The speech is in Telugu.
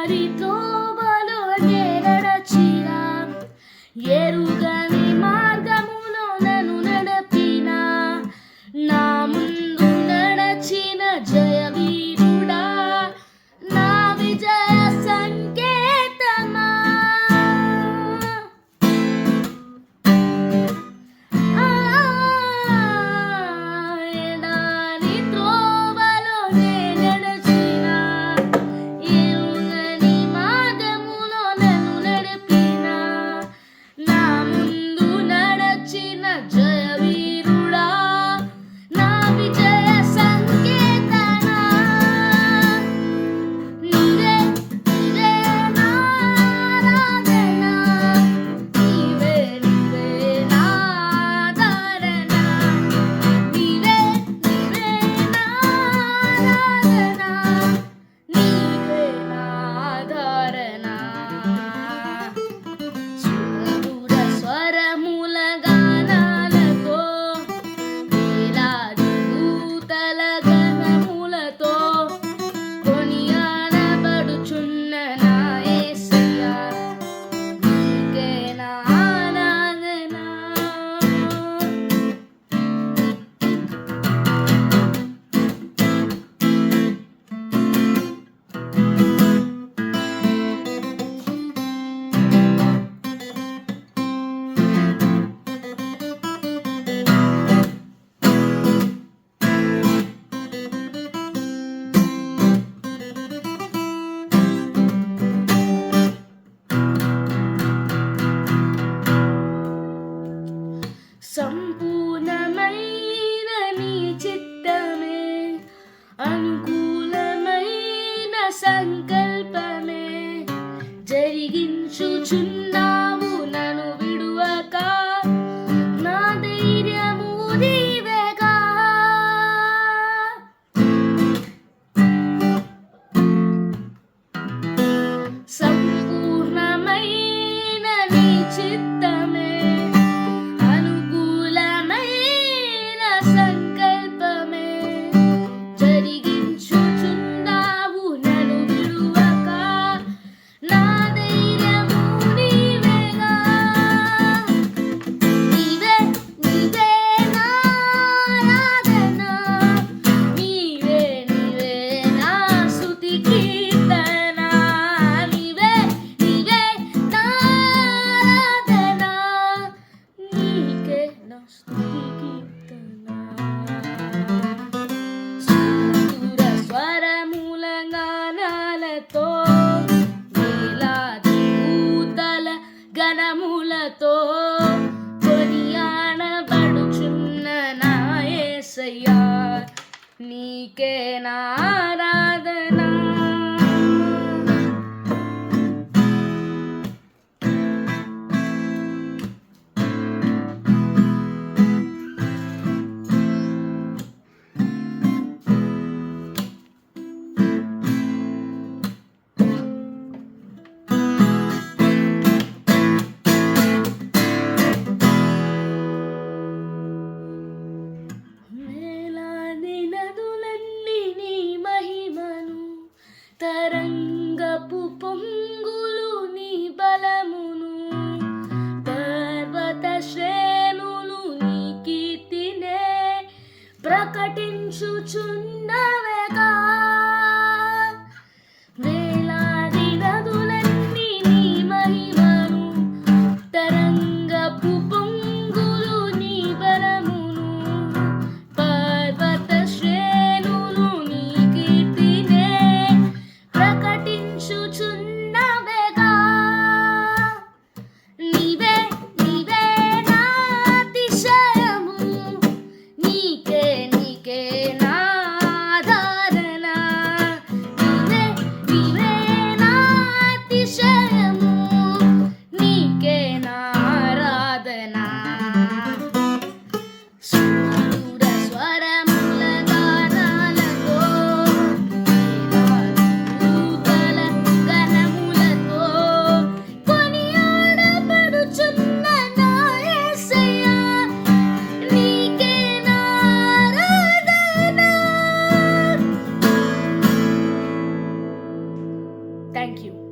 దారి త్రోవలోనే నడచిన ఎరుగని మార్గములో నన్ను నడిపిన నా ముందు నడచిన జయవీరుడా నా విజయ సంకేతమా ఎడారి త్రోవలోనే నడచిన ఎరుగని మార్గములో నన్ను నడిపిన నా ముందు నడచిన జయవీరుడా నా విజయ సంకేతమా నీవే నీవే నా ఆరాధన నీవే నీవే నా ఆరాధన నీవే నీవే నా ఆరాధన నీవే నా ఆరాధన సుమధుర స్వరముల గానాలతో వేలాది దూతల గణములతో కొనియాడబడుచున్న నా యేసయ్యా నీకే నా ఆరాధన సంపూర్ణమైన నీ చిత్తమే అనుకూలమైన సంకల్పమే జరిగించుచున్నావు నన్ను విడువక నా ధైర్యము నీవేగా సంపూర్ణమైన నీ చిత్తమే అనుకూలమైన సంకల్పమే జరిగించుచున్నావు నన్ను విడువక నా ధైర్యము నీవేగా నీవే నీవే నా ఆరాధన నీవే నీవే నా స్తుతి కీర్తన నీవే నీవే నా ఆరాధన నీకే నా స్తుతి కీర్తన సుమధుర స్వరముల గానాలతో వేలాది దూతల గణములతో కొనియాడబడుచున్న నా యేసయ్యా నీకే నా ఆరాధన వేలాది నదులన్నీ నీ మహిమను తరంగపు పొంగులు నీ బలమును పర్వత శ్రేణులు నీ కీర్తినే ప్రకటించుచున్నవేగా వేలాది నదులన్నీ నీ మహిమను తరంగపు పొంగులు నీ బలమును పర్వత శ్రేణులు నీ కీర్తినే ప్రకటించుచున్నవేగా నీవే నీవే నా అతిశయము నీకే నీకే నా థ్యాంక్ యూ.